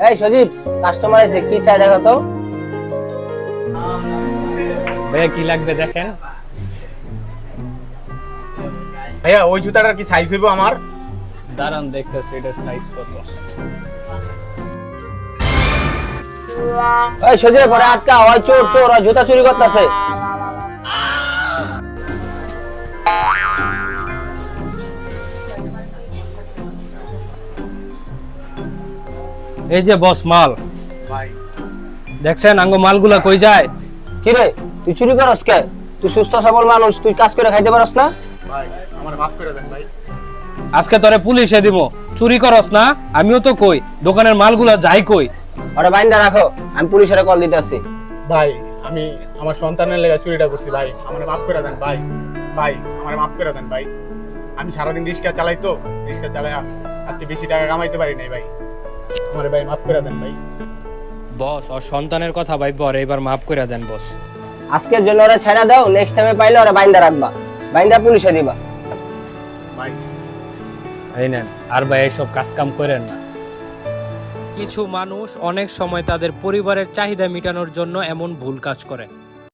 এই সজীব, কাস্টমার এসে, কি চাই দেখো তো। ভাইয়া কি লাগবে দেখেন। ভাইয়া ওই জুতাটার কি সাইজ হইব আমার? দাঁড়ান দেখতেছি এটার সাইজ কত। এই সজীব, পরে আটকা, ওই চোর চোর, ওই জুতা চুরি করতেছে। এই যে বস মাল ভাই দেখছেন, আঙ্গ মালগুলা কই যায়? কি রে, তুই চুরি করস কে? তুই সুস্থ সবল মানুষ, তুই কাজ করে খাইতে পারস না? ভাই আমার মাফ করে দেন ভাই। আজকে তোরে পুলিশে দিব। চুরি করস না? আমিও তো কই দোকানের মালগুলা যাই কই। ওরে বাইন্দা রাখো, আমি পুলিশের কল দিতেছি। ভাই আমি আমার সন্তানের লেগে চুরিটা করছি ভাই, আমার মাফ করে দেন ভাই। ভাই আমার মাফ করে দেন ভাই। আমি সারাদিন রিক্সা চালাই তো, রিক্সা চালাই আজকে বেশি টাকা কামাইতে পারি নাই ভাই। আমার ভাই মাফ করে দেন ভাই। বস ওর সন্তানের কথা ভাই, পরে এবার মাফ করে দেন বস। আজকের জন্য ওরা ছেড়ে দাও, নেক্সট টাইমে পাইলে ওরা বাইন্দা রাখবা, বাইন্দা পুলিশে দিবা। ভাই এই নেন, আর ভাই এইসব কাজ কাম করেন না। কিছু মানুষ অনেক সময় তাদের পরিবারের চাহিদা মেটানোর জন্য এমন ভুল কাজ করে।